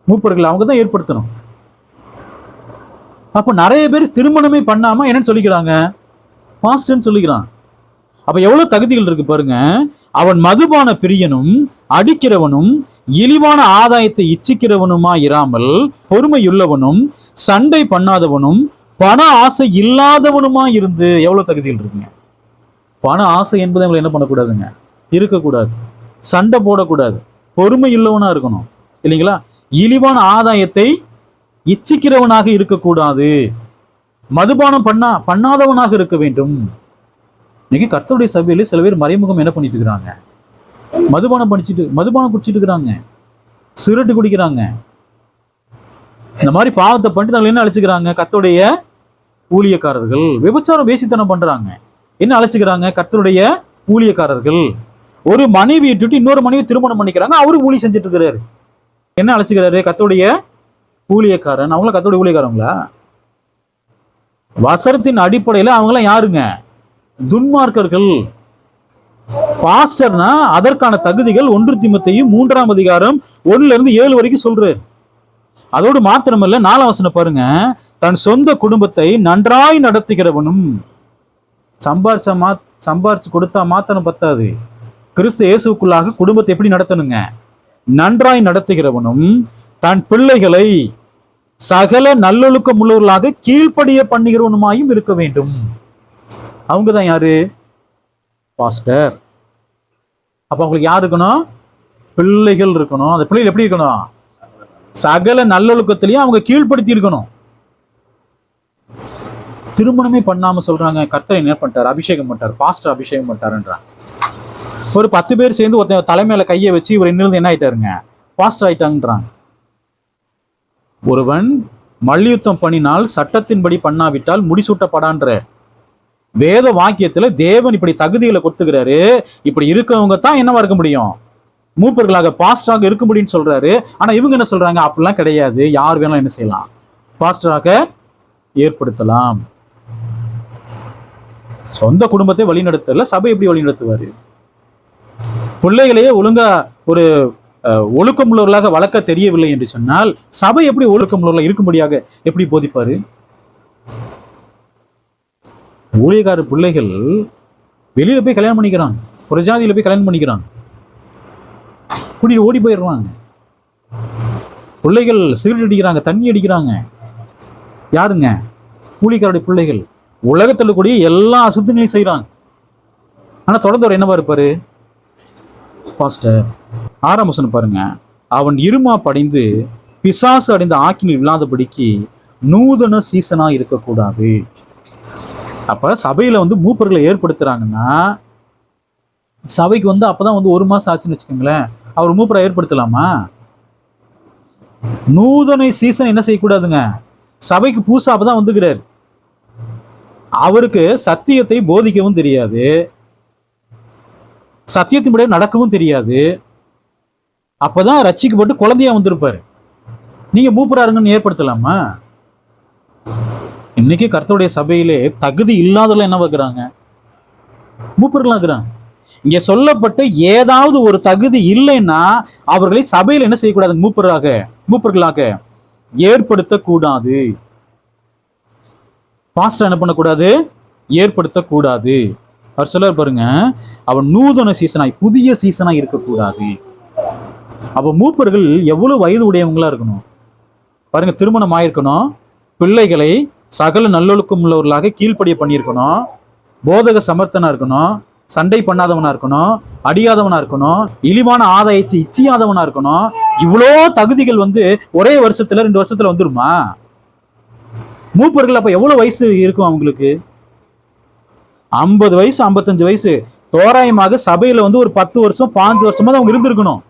மூப்பர்கள் அவங்க தான் ஏற்படுத்தணும். அப்ப நிறைய பேர் திருமணமே பண்ணாம என்னன்னு சொல்லிக்கிறாங்க? பாஸ்டர்னு சொல்லிக்கிறான். அப்ப எவ்வளவு தகுதிகள் இருக்கு பாருங்க. அவன் மதுபான பிரியனும் அடிக்கிறவனும் இழிவான ஆதாயத்தை இச்சிக்கிறவனுமா இராமல் பொறுமையுள்ளவனும் சண்டை பண்ணாதவனும் பண ஆசை இல்லாதவனுமா இருந்து. எவ்வளவு தகுதிகள் இருக்குங்க? பண ஆசை என்பதை அவங்களை என்ன பண்ணக்கூடாதுங்க? இருக்கக்கூடாது. சண்டை போடக்கூடாது. பொறுமை உள்ளவனா இருக்கணும் இல்லைங்களா? இழிவான ஆதாயத்தை இச்சிக்கிறவனாக இருக்கக்கூடாது. மதுபானம் பண்ணாதவனாக இருக்க வேண்டும். இன்னைக்கு கர்த்தருடைய சபையில சில பேர் மறைமுகம் என்ன பண்ணிட்டு இருக்கிறாங்க? மதுபானம் குடிச்சிட்டு இருக்கிறாங்க, சிகரெட்டு குடிக்கிறாங்க. இந்த மாதிரி பாவத்தை பண்ணிட்டு என்ன அழைச்சுக்கிறாங்க? கர்த்தருடைய ஊழியக்காரர்கள். விபச்சாரம், வேசித்தனம் பண்றாங்க. என்ன அழைச்சுக்கிறாங்க? கர்த்தருடைய ஊழியக்காரர்கள். ஒரு மனைவி விட்டுட்டு இன்னொரு மனைவி திருமணம் பண்ணிக்கிறாங்க, அவரு ஊழி செஞ்சுட்டு இருக்கிறாரு. என்ன அழைச்சுக்கிறாரு? கர்த்தருடைய ஊழியக்காரன். அவங்கள கர்த்தருடைய ஊழியக்காரங்களா? வசனத்தின் அடிப்படையில் அவங்களாம் யாருங்க? துன்மார்க்கர்கள். பாஸ்டர்னா அதற்கான தகுதிகள் 1 தீமோத்தேயு 3ஆம் அதிகாரம் 1-7 வரைக்கும் சொல்றாரு. அதோடு மாத்திரமல்ல, 4ஆம் வசனம் பாருங்க. தன் சொந்த குடும்பத்தை நன்றாய் நடத்துகிறவனும், சம்பாரிச்சு கொடுத்தா மாத்திரம் பத்தாது. கிறிஸ்து இயேசுக்குள்ளாக குடும்பத்தை எப்படி நடத்தணுங்க? நன்றாய் நடத்துகிறவனும் தன் பிள்ளைகளை சகல நல்லொழுக்கம் உள்ளவர்களாக கீழ்ப்படிய பண்ணுகிறவனுமாயும் இருக்க வேண்டும். அவங்கதான் யாரு? பாஸ்டர். அப்ப அவங்களுக்கு யார் இருக்கணும்? பிள்ளைகள் இருக்கணும். அந்த பிள்ளைகள் எப்படி இருக்கணும்? சகல நல்லொழுக்கத்திலையும் அவங்க கீழ்ப்படுத்தி இருக்கணும். திருமணமே பண்ணாம சொல்றாங்க கர்த்தர் என்ன பண்ணிட்டார்? அபிஷேகம் பண்ணிட்டார், பாஸ்டர் அபிஷேகம் பண்ணிட்டாருன்றாங்க. ஒரு 10 பேர் சேர்ந்து ஒருத்தன் தலைமையில கையை வச்சு இவர் இன்னிலிருந்து என்ன ஆயிட்டாருங்க? பாஸ்டர் ஆயிட்டாங்கன்றாங்க. ஒருவன் மல்யுத்தம் பண்ணினால் சட்டத்தின்படி பண்ணாவிட்டால் முடிசூட்டப்படான்ற வேத வாக்கியத்துல தேவன் இப்படி தகுதிகளை கொடுத்துக்கிறாரு. இப்படி இருக்கவங்க தான் என்னவா இருக்க முடியும்? மூப்பர்களாக, பாஸ்டராக இருக்க முடியும்னு சொல்றாரு. ஆனா இவங்க என்ன சொல்றாங்க? அப்படிலாம் கிடையாது, யார் வேணாலும் என்ன செய்யலாம்? பாஸ்டராக ஏற்படுத்தலாம். சொந்த குடும்பத்தை வழிநடத்தல, சபை எப்படி வழிநடத்துவாரு? பிள்ளைகளையே ஒழுங்கா ஒரு ஒழுக்கம் உள்ளவர்களாக வளர்க்க தெரியவில்லை என்று சொன்னால் சபை எப்படி ஒழுக்கம் உள்ளவர்களாக இருக்கும்படியாக எப்படி போதிப்பாரு? ஊழியக்கார பிள்ளைகள் வெளியில போய் கல்யாணம் பண்ணிக்கிறாங்க, புறஜாதியில போய் கல்யாணம் பண்ணிக்கிறாங்க, கூட்டிட்டு ஓடி போயிடுறாங்க. பிள்ளைகள் சிகரெட் அடிக்கிறாங்க, தண்ணி அடிக்கிறாங்க. யாருங்க? கூலிக்காரருடைய பிள்ளைகள். உலகத்தில் கூடிய எல்லா அசுத்தங்களையும் செய்யறாங்க. ஆனா தொடர்ந்து அவர் என்னவா இருப்பாரு? பாஸ்டர். 6ஆம் வசனம் பாருங்க. அவன் இருமா படைந்து பிசாசு அடைந்த ஆக்கினில் இல்லாதபடிக்கு நூதன சீசனா இருக்கக்கூடாது. அப்ப சபையில மூப்பர்களை ஏற்படுத்துறாங்கன்னா சபைக்கு அப்பதான் 1 மாசம் ஆச்சுன்னு வச்சுக்கோங்களேன், அவர் மூப்பரை ஏற்படுத்தலாமா? நூதன சீசன் என்ன செய்யக்கூடாதுங்க? சபைக்கு பூசா அப்பதான் வந்துக்கிறார். அவருக்கு சத்தியத்தை போதிக்கவும் தெரியாது, சத்தியத்தின்படி நடக்கவும் தெரியாது. அப்பதான் ரட்சிக்கப்பட்டு குழந்தையா வந்திருப்பாரு. நீங்க மூப்பராருங்கன்னு ஏற்படுத்தலாமா? இன்னைக்கு கர்த்தருடைய சபையிலே தகுதி இல்லாதவர்கள் என்ன வைக்கிறாங்க? மூப்பர்களா இருக்கிறாங்க. இங்க சொல்லப்பட்ட ஏதாவது ஒரு தகுதி இல்லைன்னா அவர்களை சபையில் என்ன செய்யக்கூடாது? மூப்பர்களாக ஏற்படுத்தக்கூடாது. பாஸ்டர் என்ன பண்ணக்கூடாது? ஏற்படுத்தக்கூடாது. அவர் சொல்ல பாருங்க, அவன் நூதன சீசனாய், புதிய சீசனாய் இருக்கக்கூடாது. அப்ப மூப்பர்கள் எவ்வளவு வயது உடையவங்களா இருக்கணும் பாருங்க. திருமணம் ஆயிருக்கணும், பிள்ளைகளை சகல நல்லொழுக்கம் உள்ளவர்களாக கீழ்ப்படிய பண்ணியிருக்கணும், போதக சமர்த்தனா இருக்கணும், சண்டை பண்ணாதவனா இருக்கணும், அடியாதவனா இருக்கணும், இழிவான ஆதாயத்தை இச்சியாதவனா இருக்கணும். இவ்வளோ தகுதிகள் ஒரே வருஷத்துல 2 வருஷத்துல வந்துருமா? மூப்பர்கள் அப்ப எவ்வளவு வயசு இருக்கும் அவங்களுக்கு? 50 வயசு 55 வயசு தோராயமாக சபையில ஒரு 10 வருஷம் 5 வருஷமா அவங்க இருந்திருக்கணும்.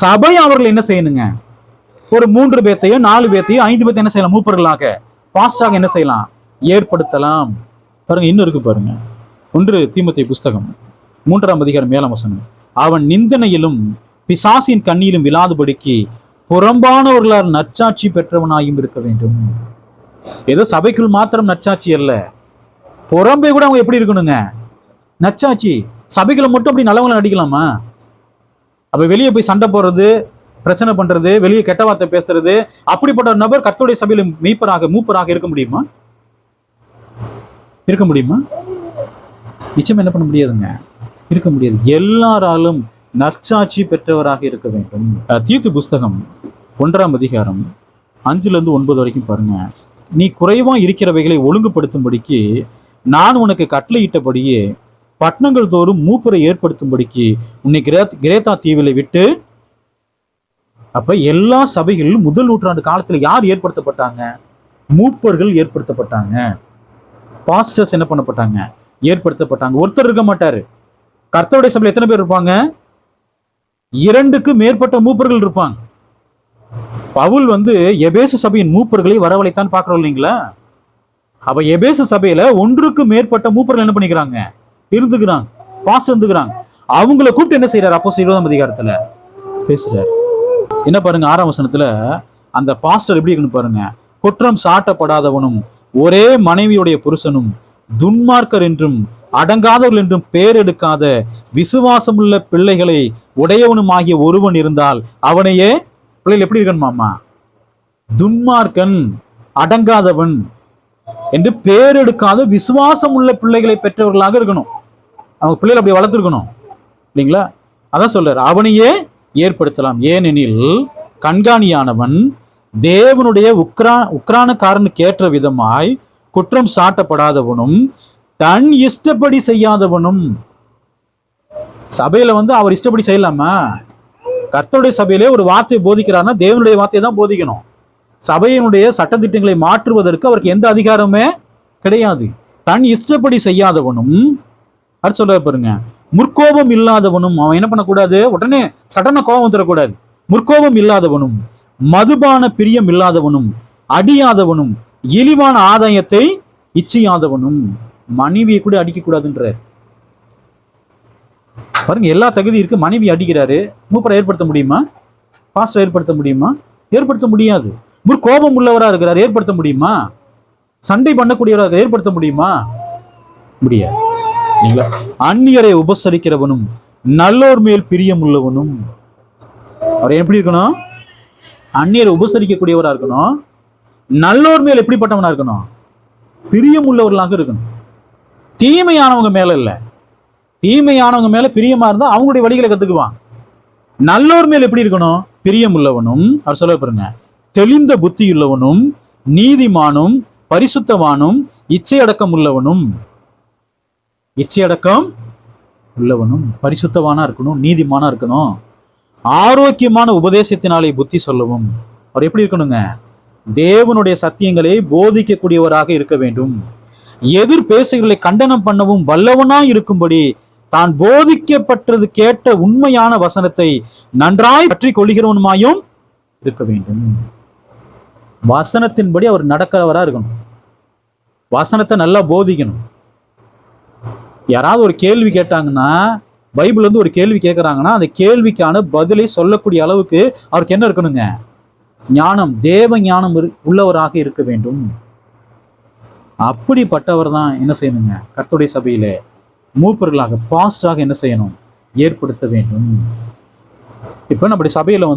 சபை அவர்கள் என்ன செய்யணுங்க? ஒரு 3 பேத்தையோ 4 பேத்தையோ 5 பேத்தையும் என்ன செய்யலாம்? மூப்பர்களாக, பாஸ்டராக என்ன செய்யலாம்? ஏற்படுத்தலாம். பாருங்க, இன்னும் இருக்கு பாருங்க. 1 தீமோத்தேயு புஸ்தகம் 3ஆம் அதிகாரம் 7ஆம் வசனம். அவன் நிந்தனையிலும் பிசாசின் கண்ணியிலும் விழாதபடிக்கு புறம்பானவர்களால் நற்சாட்சி பெற்றவனாயும் இருக்க வேண்டும். ஏதோ சபைக்குள் மாத்திரம் நற்சாட்சி அல்ல, புறம்பே கூட அவங்க எப்படி இருக்கணுங்க? நற்சாட்சி. சபைகளை மட்டும் அப்படி நல்லவங்களை நடிக்கலாமா? அப்ப வெளியே போய் சண்டை போடுறது, பிரச்சனை பண்றது, வெளியே கெட்ட வார்த்தை பேசுறது, அப்படிப்பட்ட ஒரு நபர் கர்த்தருடைய சபையில மூப்பராக இருக்க முடியுமா? இருக்க முடியுமா? நிச்சயம் என்ன பண்ண முடியாதுங்க, இருக்க முடியாது. எல்லாராலும் நற்சாட்சி பெற்றவராக இருக்க வேண்டும். தீத்து புஸ்தகம் 1ஆம் அதிகாரம் 5-9 வரைக்கும் பாருங்க. நீ குறைவா இருக்கிறவைகளை ஒழுங்குபடுத்தும்படிக்கு நான் உனக்கு கட்டளையிட்டபடியே பட்டணங்கள் தோறும் மூப்பரை ஏற்படுத்தும்படிக்கு உன்னை கிரேத்தா தீவிலை விட்டு. அப்ப எல்லா சபைகளிலும் 1 நூற்றாண்டு காலத்துல யார் ஏற்படுத்தப்பட்டாங்க? மூப்பர்கள் ஏற்படுத்தப்பட்டாங்க. பாஸ்டர்ஸ் என்ன பண்ணப்பட்டாங்க? ஏற்படுத்தப்பட்டாங்க. ஒருத்தர் இருக்க மாட்டாரு. கர்த்தருடைய சபையில் எத்தனை பேர் இருப்பாங்க? 2க்கு மேற்பட்ட மூப்பர்கள் இருப்பாங்க. பவுல் எபேசு சபையின் மூப்பர்களை வரவழைத்தான் பார்க்கிறோம் இல்லைங்களா? அப்ப எபேசு சபையில 1க்கு மேற்பட்ட மூப்பர்கள் என்ன பண்ணிக்கிறாங்க? இருந்துக்கிறாங்க, பாஸ்டர் இருந்துக்கிறாங்க. அவங்கள கூப்பிட்டு என்ன செய்யறாரு? அப்போஸ்தலர் 20ஆம் அதிகாரத்துல பேசுறாரு. என்ன பாருங்க, 6ஆம் வசனத்துல அந்த பாஸ்டர் எப்படி இருக்குன்னு பாருங்க. குற்றம் சாட்டப்படாதவனும் ஒரே மனைவியுடைய புருஷனும் துன்மார்க்கர் என்றும் அடங்காதவர்கள் என்றும் பேர் எடுக்காத விசுவாசமுள்ள பிள்ளைகளை உடையவனுமாகிய ஒருவன் இருந்தால் அவனையே. பிள்ளைகள் எப்படி இருக்கணுமாமா? துன்மார்க்கன், அடங்காதவன், என்று பேரெடுக்காத விசுவாசம் உள்ள பிள்ளைகளை பெற்றவர்களாக இருக்கணும். அவங்க பிள்ளைகளை அப்படி வளர்த்துருக்கணும் இல்லைங்களா? அதான் சொல்றாரு, அவனையே ஏற்படுத்தலாம். ஏனெனில் கண்காணியானவன் தேவனுடைய உக்ரானக்காரனுக்கு ஏற்ற விதமாய் குற்றம் சாட்டப்படாதவனும் தன் இஷ்டப்படி செய்யாதவனும். சபையில அவர் இஷ்டப்படி செய்யலாமா? கர்த்தருடைய சபையிலே ஒரு வார்த்தையை போதிக்கிறார்னா தேவனுடைய வார்த்தையை தான் போதிக்கணும். சபையினுடைய சட்டத்திட்டங்களை மாற்றுவதற்கு அவருக்கு எந்த அதிகாரமே கிடையாது. தன் இஷ்டப்படி செய்யாதவனும், அது சொல்ற பாருங்க, முற்கோபம் இல்லாதவனும். அவன் என்ன பண்ணக்கூடாது? உடனே சடன கோபம் தரக்கூடாது. முற்கோபம் இல்லாதவனும், மதுபான பிரியம் இல்லாதவனும், அடியாதவனும், இழிவான ஆதாயத்தை இச்சியாதவனும். மனைவியை கூட அடிக்க கூடாதுன்ற பாருங்க, எல்லா தகுதி இருக்கு. மனைவி அடிக்கிறாரு, மூப்பரை ஏற்படுத்த முடியுமா? பாஸ்டர் ஏற்படுத்த முடியுமா? ஏற்படுத்த முடியாது. முற்கோபம் உள்ளவரா இருக்கிறார், ஏற்படுத்த முடியுமா? சண்டை பண்ணக்கூடியவராக ஏற்படுத்த முடியுமா? முடியாது. அந்நியரை உபசரிக்கிறவனும் நல்லோர் மேல் பிரியம் உள்ளவனும். அவர் எப்படி இருக்கணும்? அந்நியரை உபசரிக்கக்கூடியவரா இருக்கணும். நல்லோர் மேல் எப்படிப்பட்டவனா இருக்கணும்? பிரியம் உள்ளவர்களாக இருக்கணும். தீமையானவங்க மேல இல்ல, தீமையானவங்க மேல பிரியமா இருந்தா அவங்களுடைய வழிகளை கத்துக்குவான். நல்லோர் மேல் எப்படி இருக்கணும்? பிரியம் உள்ளவனும். அவர் சொல்ல பாருங்க, தெளிந்த புத்தி உள்ளவனும், நீதிமானும், பரிசுத்தவானும், இச்சையடக்கம் உள்ளவனும். இச்சையடக்கம் உள்ளவனும் பரிசுத்தவானா இருக்கணும், நீதிமானா இருக்கணும். ஆரோக்கியமான உபதேசத்தினாலே புத்தி சொல்லவும். அவர் எப்படி இருக்கணுங்க? தேவனுடைய சத்தியங்களை போதிக்கக்கூடியவராக இருக்க வேண்டும். எதிர் பேசுகளை கண்டனம் பண்ணவும் வல்லவனா இருக்கும்படி தான் போதிக்கப்பட்டது கேட்ட உண்மையான வசனத்தை நன்றாய் பற்றி கொள்கிறவனுமாயும் இருக்க வேண்டும். வசனத்தின்படி அவர் நடக்கிறவரா இருக்கணும். வசனத்தை நல்லா போதிக்கணும். யாராவது ஒரு கேள்வி கேட்டாங்கன்னா, பைபிள் வந்து ஒரு கேள்வி கேட்கறாங்கன்னா அந்த கேள்விக்கான பதிலை சொல்லக்கூடிய அளவுக்கு அவருக்கு என்ன இருக்கணுங்க? ஞானம், தேவ ஞானம் உள்ளவராக இருக்க வேண்டும். அப்படிப்பட்டவர் தான் என்ன செய்யணுங்க? கர்த்தருடைய சபையிலே மூப்பர்களாக, பாஸ்டாக என்ன செய்யணும்? ஏற்படுத்த வேண்டும். இப்போ நம்முடைய சபையில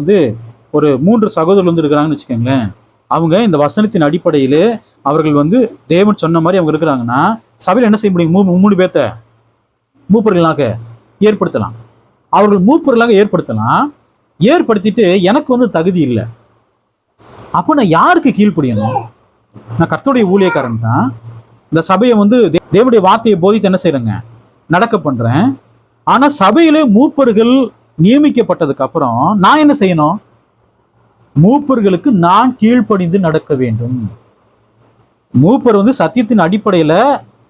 ஒரு 3 சகோதரர்கள் இருக்கிறாங்கன்னு வச்சுக்கோங்களேன். அவங்க இந்த வசனத்தின் அடிப்படையில் அவர்கள் தேவன் சொன்ன மாதிரி அவங்க இருக்கிறாங்கன்னா சபையில் என்ன செய்ய முடியும்? 3 பேர்த்த மூப்பர்களாக ஏற்படுத்தலாம். அவர்கள் மூப்பர்களாக ஏற்படுத்தலாம். ஏற்படுத்திட்டு எனக்கு தகுதி இல்லை, அப்போ நான் யாருக்கு கீழ்ப்படியணும்? நான் கர்த்தருடைய ஊழியக்காரன் தான். இந்த சபையை தேவனுடைய வார்த்தையை போதித்து என்ன செய்யறேங்க? நடக்க பண்றேன். ஆனா சபையிலே மூப்பர்கள் நியமிக்கப்பட்டதுக்கு அப்புறம் நான் என்ன செய்யணும்? மூப்பர்களுக்கு நான் கீழ்ப்படிந்து நடக்க வேண்டும். மூப்பர் சத்தியத்தின் அடிப்படையில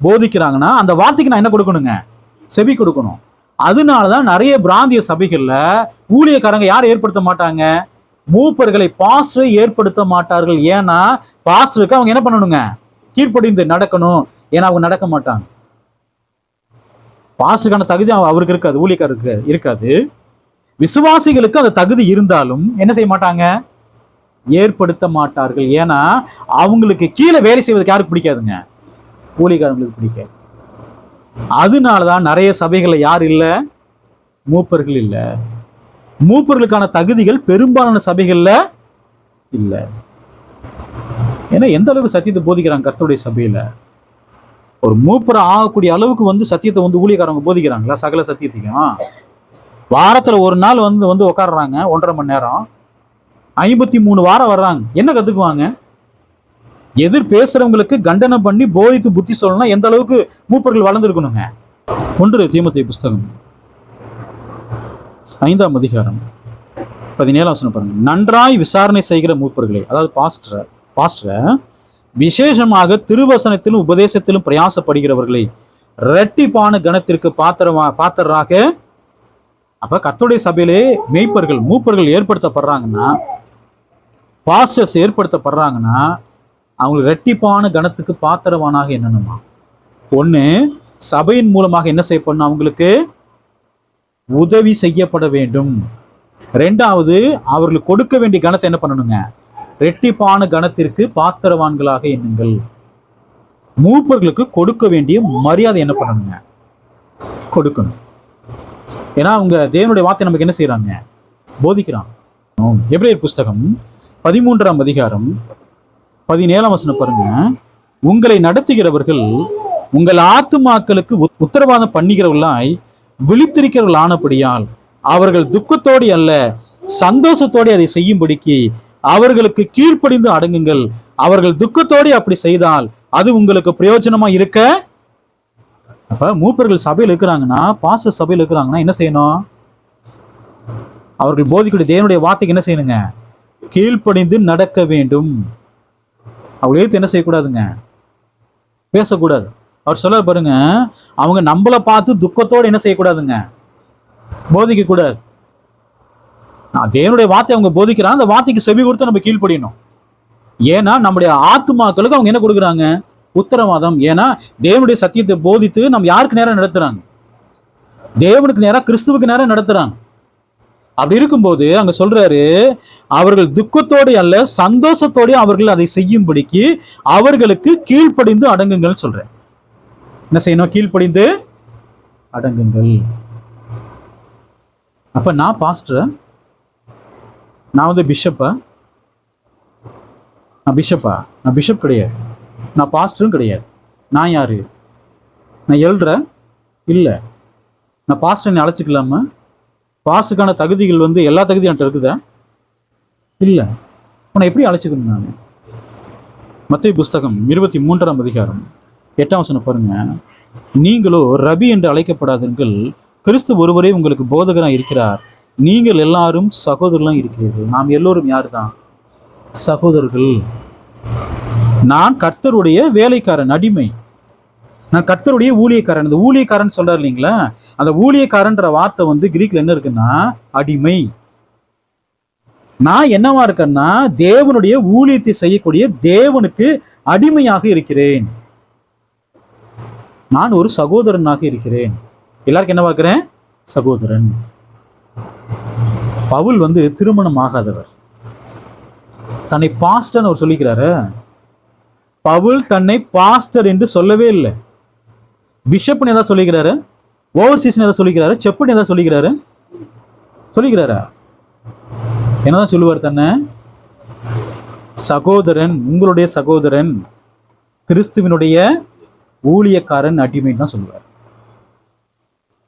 போதிக்கிறாங்கன்னா அந்த வார்த்தைக்கு நான் என்ன கொடுக்கணுங்க? செவி கொடுக்கணும். அதனாலதான் நிறைய பிராந்திய சபைகள்ல ஊழியக்காரங்க யாரை ஏற்படுத்த மாட்டாங்க? மூப்பர்களை, பாஸ்டரை ஏற்படுத்த மாட்டார்கள். ஏன்னா பாஸ்டருக்கு அவங்க என்ன பண்ணணுங்க? கீழ்ப்படிந்து நடக்கணும். ஏன்னா அவங்க நடக்க மாட்டாங்க. பாஸ்டருக்கான தகுதி அவருக்கு இருக்காது, ஊழியக்காரருக்கு இருக்காது. விசுவாசிகளுக்கு அந்த தகுதி இருந்தாலும் என்ன செய்ய மாட்டாங்க? ஏற்படுத்த மாட்டார்கள். ஏன்னா அவங்களுக்கு கீழே வேலை செய்வதற்கு யாருக்கு பிடிக்காதுங்க? ஊழியக்காரங்களுக்கு பிடிக்காது. அதனாலதான் நிறைய சபைகள்ல யார் இல்லை? மூப்பர்கள் இல்லை. மூப்பர்களுக்கான தகுதிகள் பெரும்பாலான சபைகள்ல இல்லை. ஏன்னா எந்த அளவுக்கு சத்தியத்தை போதிக்கிறாங்க கர்த்தருடைய சபையில? ஒரு மூப்பரை ஆகக்கூடிய அளவுக்கு சத்தியத்தை ஊழியக்காரங்க போதிக்கிறாங்களா? சகல சத்தியத்தையும் வாரத்துல ஒரு நாள் உட்காடுறாங்க 1.5 மணி நேரம், 53 வாரம் வர்றாங்க. என்ன கத்துக்குவாங்க? எதிர் பேசுறவங்களுக்கு கண்டனம் பண்ணி போதித்து புத்தி சொல்லணும். எந்த அளவுக்கு மூப்பர்கள் வளர்ந்துருக்கணுங்க? 1 தீமோத்தேயு புஸ்தகம் 5ஆம் அதிகாரம் 17ஆம் வசனம் பாருங்க. நன்றாய் விசாரணை செய்கிற மூப்பர்களே, அதாவது பாஸ்டரை விசேஷமாக திருவசனத்திலும் உபதேசத்திலும் பிரயாசப்படுகிறவர்களை இரட்டிப்பான கணத்திற்கு பாத்திரராக. அப்ப கர்த்தருடைய சபையிலே மேய்ப்பர்கள், மூப்பர்கள் ஏற்படுத்தப்படுறாங்கன்னா, பாஸ்டர்ஸ் ஏற்படுத்தப்படுறாங்கன்னா அவங்களுக்கு இரட்டிப்பான கணத்துக்கு பாத்திரவானாக என்னன்னுமா? 1, சபையின் மூலமாக என்ன செய்யப்படணும்? அவங்களுக்கு உதவி செய்யப்பட வேண்டும். 2வது, அவர்களுக்கு கொடுக்க வேண்டிய கணத்தை என்ன பண்ணணுங்க? இரட்டிப்பான கணத்திற்கு பாத்திரவான்களாக எண்ணுங்கள். மூப்பர்களுக்கு கொடுக்க வேண்டிய மரியாதை என்ன பண்ணணுங்க? கொடுக்கணும். ஏன்னா அவங்க தேவனுடைய வார்த்தை நமக்கு என்ன செய்யறாங்க? போதிக்கிறாங்க. எபிரேயர் புஸ்தகம் 13ஆம் அதிகாரம் 17ஆம் வசனம் பாருங்க. உங்களை நடத்துகிறவர்கள் உங்கள் ஆத்துமாக்களுக்கு உத்தரவாதம் பண்ணுகிறவர்களாய் விழித்திருக்கிறவர்கள் ஆனபடியால் அவர்கள் துக்கத்தோடு அல்ல சந்தோஷத்தோடு அதை செய்யும்படிக்கு அவர்களுக்கு கீழ்ப்படிந்து அடங்குங்கள். அவர்கள் துக்கத்தோடு அப்படி செய்தால் அது உங்களுக்கு பிரயோஜனமா இருக்க. அப்ப மூப்பர்கள் சபையில் இருக்கிறாங்கன்னா, பாஸ்டர் சபையில் இருக்கிறாங்கன்னா என்ன செய்யணும்? அவர்கள் போதிக்கூடிய தேவனுடைய வார்த்தைக்கு என்ன செய்யணுங்க? கீழ்ப்படிந்து நடக்க வேண்டும். அவளே என்ன செய்யக்கூடாதுங்க? பேசக்கூடாது. அவர் சொல்ல பாருங்க, அவங்க நம்மளை பார்த்து துக்கத்தோடு என்ன செய்யக்கூடாதுங்க? போதிக்க கூடாது. தேவனுடைய வார்த்தை அவங்க போதிக்கிறாங்க, அந்த வார்த்தைக்கு செவி கொடுத்து நம்ம கீழ்ப்படியணும். ஏன்னா நம்முடைய ஆத்துமாக்களுக்கு அவங்க என்ன கொடுக்குறாங்க? உத்தரவாதம். ஏன்னா தேவனுடைய சத்தியத்தை போதித்து நம்ம யாருக்கு நேரம் நடத்துறாங்க? தேவனுக்கு நேரம், கிறிஸ்துவுக்கு நேரம் நடத்துறாங்க. அப்படி இருக்கும்போது அங்க சொல்றாரு, அவர்கள் துக்கத்தோடு அல்ல சந்தோஷத்தோடு அவர்கள் அதை செய்யும்படிக்கு அவர்களுக்கு கீழ்ப்படிந்து அடங்குங்கள் சொல்றேன். என்ன செய்யணும்? கீழ்ப்படிந்து அடங்குங்கள். அப்ப நான் பாஸ்டர், நான் பிஷப்பா? நான் பிஷப்பா? நான் பிஷப் கிடையாது. நான் பாஸ்டரும் கிடையாது. நான் யாரு? நான் எல்ற இல்லை. நான் பாஸ்டர் அழைச்சிக்கலாமா? பாஸ்டருக்கான தகுதிகள் எல்லா தகுதியும் என்கிட்ட இருக்குதா? இல்லை. உன்னை எப்படி அழைச்சிக்கணும்? நான் மத்தேயு புஸ்தகம் 23ஆம் அதிகாரம் 8ஆம் வசனம் பாருங்க. நீங்களோ ரபி என்று அழைக்கப்படாதீர்கள், கிறிஸ்து ஒருவரே உங்களுக்கு போதகராக இருக்கிறார். நீங்கள் எல்லாரும் சகோதரர்களாக இருக்கிறீர்கள். நாம் எல்லோரும் யார் தான்? சகோதரர்கள். நான் கர்த்தருடைய வேலைக்காரன், அடிமை. நான் கர்த்தருடைய ஊழியக்காரன். இந்த ஊழியக்காரன் சொல்றாரு இல்லைங்களா, அந்த ஊழியக்காரன்ற வார்த்தை கிரீக்ல என்ன இருக்குன்னா அடிமை. நான் என்னவா இருக்கேன்னா தேவனுடைய ஊழியத்தை செய்யக்கூடிய தேவனுக்கு அடிமையாக இருக்கிறேன். நான் ஒரு சகோதரனாக இருக்கிறேன். எல்லாருக்கும் என்ன பார்க்கிறேன்? சகோதரன். பவுல் திருமணம் ஆகாதவர். தன்னை பாஸ்டர் அவர் சொல்லிக்கிறாரு. பவுல் தன்னை பாஸ்டர் என்று சொல்லவே இல்லை. பிஷப்னு ஏதாவது சொல்லிக்கிறாரு, ஓவர்சீஸ் ஏதாவது சொல்லிக்கிறாரு, செப்புன்னு ஏதாவது சொல்லிக்கிறாரா? என்னதான் சொல்லுவார்? தன்னை சகோதரன், உங்களுடைய சகோதரன், கிறிஸ்துவினுடைய ஊழியக்காரன், அடிமை தான் சொல்லுவார்.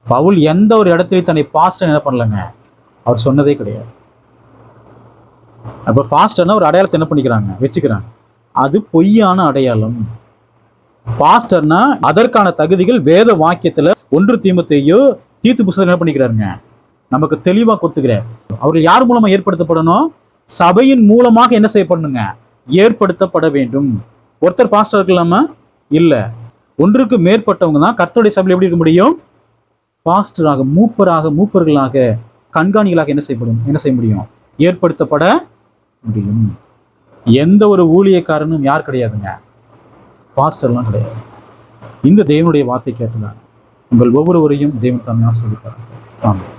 பவுல் எந்த ஒரு இடத்துல தன்னை பாஸ்டர் என்ன பண்ணலங்க, அவர் சொன்னதே கிடையாது. அப்ப பாஸ்டர்னா ஒரு அடையாளத்தை என்ன பண்ணிக்கிறாங்க? வச்சுக்கிறாங்க. அது பொய்யான அடையாளம். பாஸ்டர்னா அதற்கான தகுதிகள் வேத வாக்கியத்துல 1 தீமோத்தேயு தீத்து புஸ்தகம் என்ன பண்ணிக்கிறாருங்க? நமக்கு தெளிவா கொடுத்துக்கிறார். அவர்கள் யார் மூலமா ஏற்படுத்தப்படணும்? சபையின் மூலமாக என்ன செய்யப்படணுங்க? ஏற்படுத்தப்பட வேண்டும். ஒருத்தர் பாஸ்டர் இருக்கலாமா? இல்ல. ஒன்றுக்கு மேற்பட்டவங்க தான் கர்த்தருடைய சபையில் எப்படி இருக்க முடியும்? பாஸ்டராக, மூப்பர்களாக, கண்காணிகளாக என்ன செய்ய முடியும்? ஏற்படுத்தப்பட முடியும். எந்த ஒரு ஊழியக்காரனும் யார் கிடையாதுங்க? பாஸ்டர்லாம் கிடையாது. இந்த தேவனுடைய வார்த்தை கேட்டுதான் உங்கள் ஒவ்வொருவரையும் தேவன் தாமே ஆசீர்வதிப்பார். ஆமாம்.